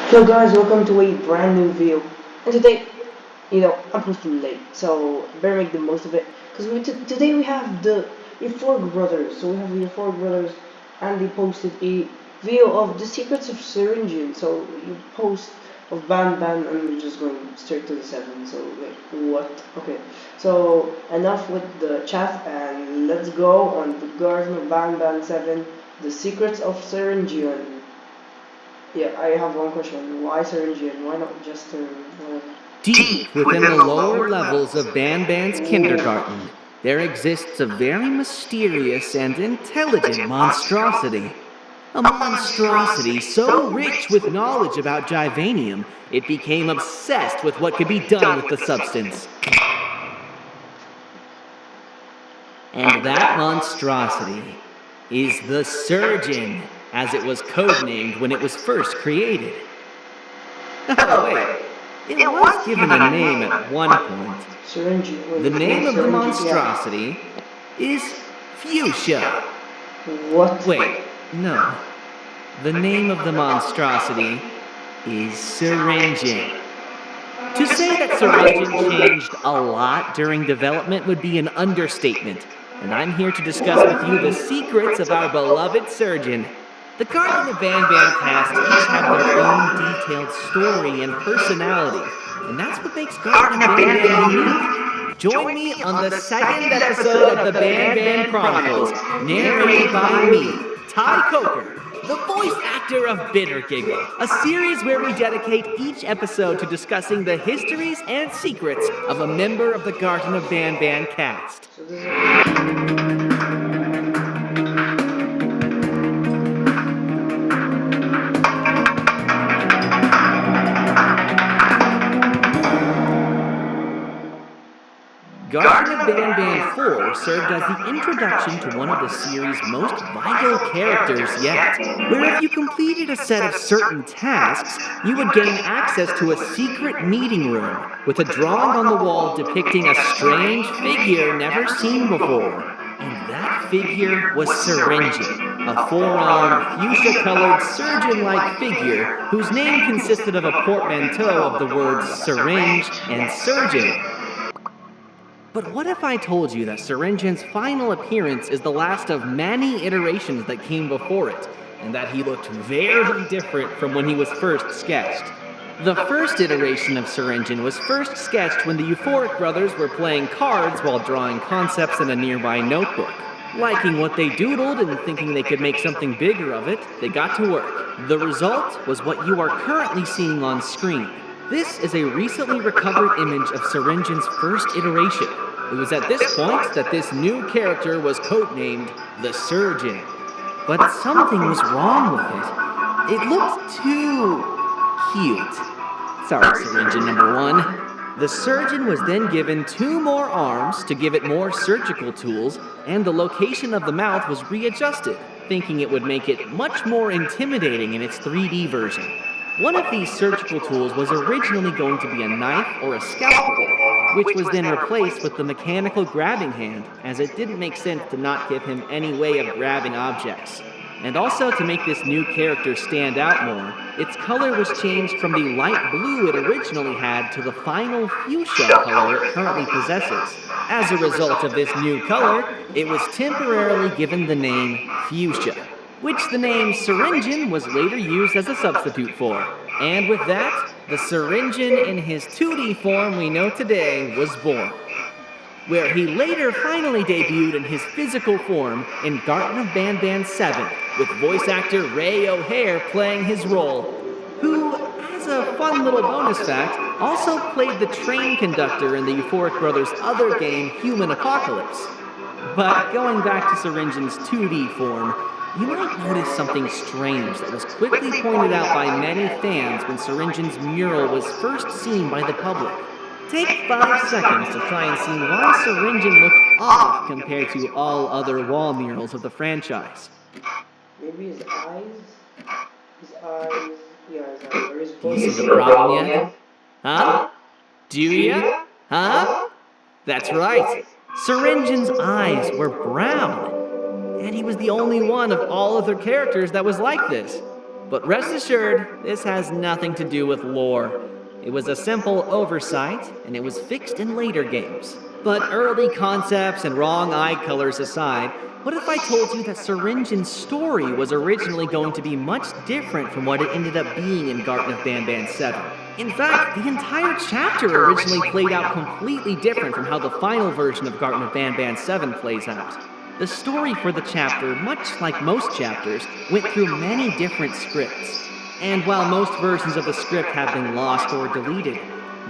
So guys, welcome to a brand new video. And today, I'm supposed to be late, so better make the most of it. Because today we have the Euphoric Brothers. So we have the Euphoric Brothers, and they posted a video of the secrets of Syringeon. So you post of Ban, and we're just going straight to the 7. So like, what? Okay. So enough with the chat, and let's go on the Garden of Ban 7, the secrets of Syringeon. Yeah, I have one question. Why Syringeon? Why not just Deep within the lower levels of Ban's kindergarten, there exists a very mysterious and intelligent monstrosity. A monstrosity so rich with knowledge about Givanium, it became obsessed with what could be done with the substance. And that monstrosity is the Surgeon, as it was codenamed when it was first created. Oh, wait. It was given a name at one point. Syringeon. The name of the monstrosity is Fuchsia. What? Wait, no. The name of the monstrosity is Syringeon. To say that Syringeon changed a lot during development would be an understatement, and I'm here to discuss with you the secrets of our beloved Surgeon. The Garden of Ban cast each have their own detailed story and personality, and that's what makes Garden of Ban unique. Join me on the second episode of the Ban Chronicles, narrated by me, Ty Coker, the voice actor of Bitter Giggle, a series where we dedicate each episode to discussing the histories and secrets of a member of the Garden of Ban cast. Garden of Ban 4 served as the introduction to one of the series' most vital characters yet, where if you completed a set of certain tasks, you would gain access to a secret meeting room with a drawing on the wall depicting a strange figure never seen before. And that figure was Syringeon, a four-armed, fuchsia-colored surgeon-like figure whose name consisted of a portmanteau of the words syringe and surgeon. But what if I told you that Syringeon's final appearance is the last of many iterations that came before it, and that he looked very different from when he was first sketched? The first iteration of Syringeon was first sketched when the Euphoric brothers were playing cards while drawing concepts in a nearby notebook. Liking what they doodled and thinking they could make something bigger of it, they got to work. The result was what you are currently seeing on screen. This is a recently recovered image of Syringeon's first iteration. It was at this point that this new character was codenamed the Surgeon. But something was wrong with it. It looked too cute. Sorry, Syringeon number 1. The Surgeon was then given 2 more arms to give it more surgical tools, and the location of the mouth was readjusted, thinking it would make it much more intimidating in its 3D version. One of these surgical tools was originally going to be a knife or a scalpel, which was then replaced with the mechanical grabbing hand, as it didn't make sense to not give him any way of grabbing objects. And also to make this new character stand out more, its color was changed from the light blue it originally had to the final fuchsia color it currently possesses. As a result of this new color, it was temporarily given the name Fuchsia, which the name Syringeon was later used as a substitute for. And with that, the Syringeon in his 2D form we know today was born, where he later finally debuted in his physical form in Garden of Ban 7, with voice actor Ray O'Hare playing his role, who, as a fun little bonus fact, also played the train conductor in the Euphoric Brothers' other game, Human Apocalypse. But going back to Syringeon's 2D form, you might notice something strange that was quickly pointed out by many fans when Syringeon's mural was first seen by the public. Take 5 seconds to try and see why Syringeon looked off compared to all other wall murals of the franchise. Maybe his eyes? His eyes... Yeah, his eyes. Or his Do you see the problem yet? Huh? Do ya? Huh? That's right. Syringeon's eyes were brown. And he was the only one of all other characters that was like this. But rest assured, this has nothing to do with lore. It was a simple oversight, and it was fixed in later games. But early concepts and wrong eye colors aside, what if I told you that Syringion's story was originally going to be much different from what it ended up being in Garten of Banban 7? In fact, the entire chapter originally played out completely different from how the final version of Garten of Banban 7 plays out. The story for the chapter, much like most chapters, went through many different scripts. And while most versions of the script have been lost or deleted,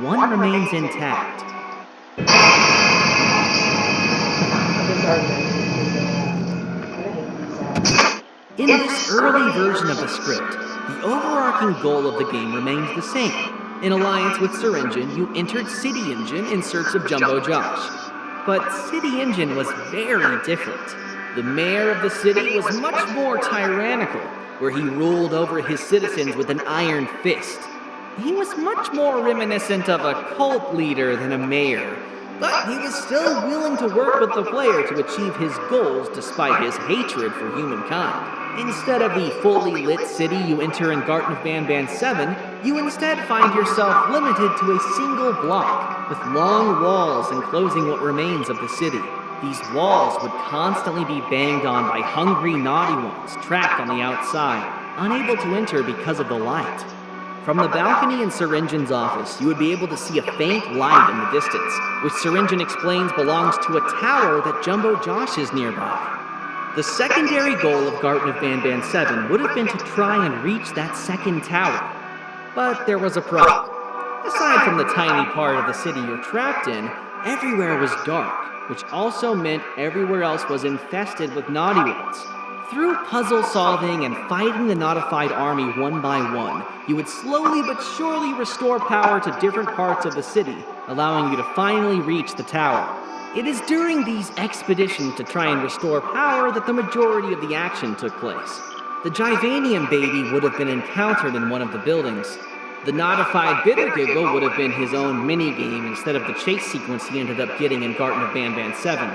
one remains intact. In this early version of the script, the overarching goal of the game remained the same. In alliance with Syringeon, you entered Syringeon in search of Jumbo Josh. But Syringeon was very different. The mayor of the city was much more tyrannical, where he ruled over his citizens with an iron fist. He was much more reminiscent of a cult leader than a mayor, but he was still willing to work with the player to achieve his goals despite his hatred for humankind. Instead of the fully lit city you enter in Garten of Banban 7, you instead find yourself limited to a single block, with long walls enclosing what remains of the city. These walls would constantly be banged on by hungry, naughty ones trapped on the outside, unable to enter because of the light. From the balcony in Syringion's office, you would be able to see a faint light in the distance, which Syringeon explains belongs to a tower that Jumbo Josh is nearby. The secondary goal of Garten of Banban 7 would have been to try and reach that second tower. But there was a problem. Aside from the tiny part of the city you're trapped in, everywhere was dark, which also meant everywhere else was infested with naughty ones. Through puzzle solving and fighting the notified army one by one, you would slowly but surely restore power to different parts of the city, allowing you to finally reach the tower. It is during these expeditions to try and restore power that the majority of the action took place. The Givanium baby would have been encountered in one of the buildings. The notified Bittergiggle would have been his own minigame instead of the chase sequence he ended up getting in Garten of Banban 7.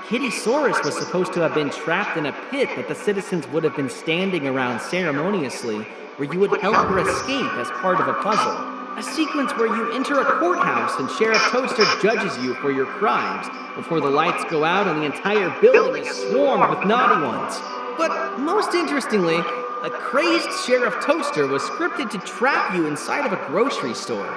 Kittysaurus was supposed to have been trapped in a pit that the citizens would have been standing around ceremoniously, where you would help her escape as part of a puzzle. A sequence where you enter a courthouse and Sheriff Toaster judges you for your crimes before the lights go out and the entire building is swarmed with naughty ones. But most interestingly, a crazed Sheriff Toaster was scripted to trap you inside of a grocery store,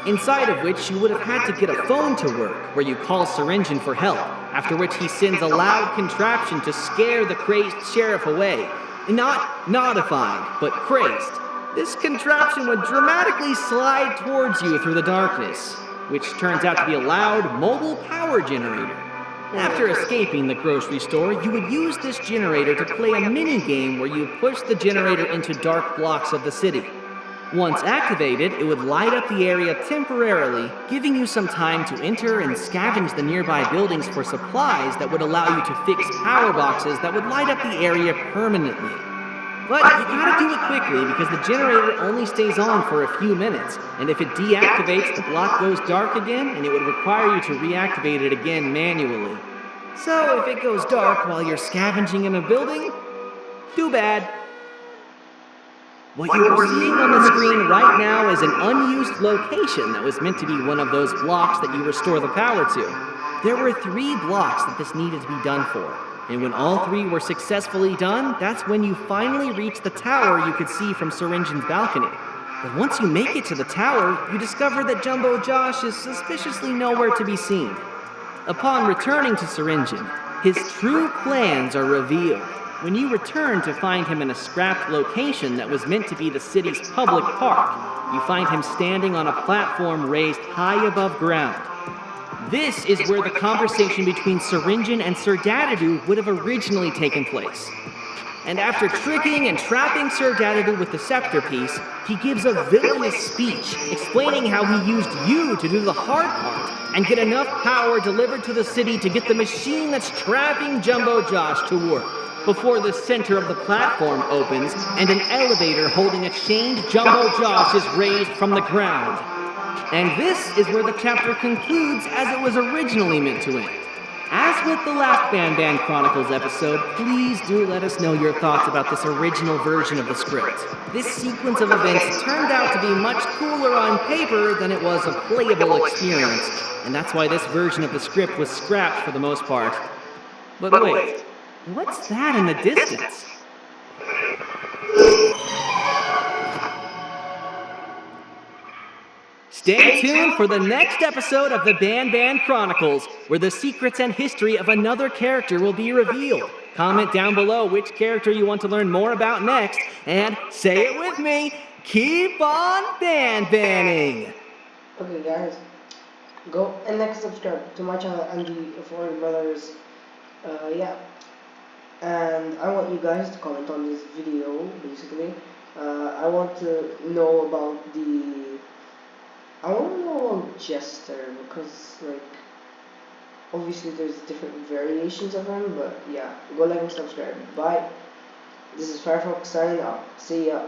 inside of which you would have had to get a phone to work where you call Syringeon for help, after which he sends a loud contraption to scare the crazed sheriff away. Not notified, but crazed. This contraption would dramatically slide towards you through the darkness, which turns out to be a loud mobile power generator. After escaping the grocery store, you would use this generator to play a mini-game where you push the generator into dark blocks of the city. Once activated, it would light up the area temporarily, giving you some time to enter and scavenge the nearby buildings for supplies that would allow you to fix power boxes that would light up the area permanently. But you gotta do it quickly because the generator only stays on for a few minutes, and if it deactivates, the block goes dark again, and it would require you to reactivate it again manually. So if it goes dark while you're scavenging in a building, too bad. What you are seeing on the screen right now is an unused location that was meant to be one of those blocks that you restore the power to. There were 3 blocks that this needed to be done for. And when all 3 were successfully done, that's when you finally reach the tower you could see from Syringion's balcony. But once you make it to the tower, you discover that Jumbo Josh is suspiciously nowhere to be seen. Upon returning to Syringeon, his true plans are revealed when you return to find him in a scrapped location that was meant to be the city's public park. You find him standing on a platform raised high above ground. This is where the conversation between Syringeon and Sir Dadadoo would have originally taken place. And after tricking and trapping Sir Dadadoo with the scepter piece, he gives a villainous speech explaining how he used you to do the hard part and get enough power delivered to the city to get the machine that's trapping Jumbo Josh to work, before the center of the platform opens and an elevator holding a chained Jumbo Josh is raised from the ground. And this is where the chapter concludes as it was originally meant to end. As with the last Ban Chronicles episode, please do let us know your thoughts about this original version of the script. This sequence of events turned out to be much cooler on paper than it was a playable experience, and that's why this version of the script was scrapped for the most part. But wait, what's that in the distance? Stay tuned for the next episode of the Ban Chronicles, where the secrets and history of another character will be revealed. Comment down below which character you want to learn more about next, and say it with me, keep on banning! Okay guys, go and subscribe to my channel and the Foreign Brothers, yeah. And I want you guys to comment on this video, basically. I want to know about Jester, because, like, obviously there's different variations of him, but yeah, go like and subscribe. Bye. This is Firefox signing out. See ya.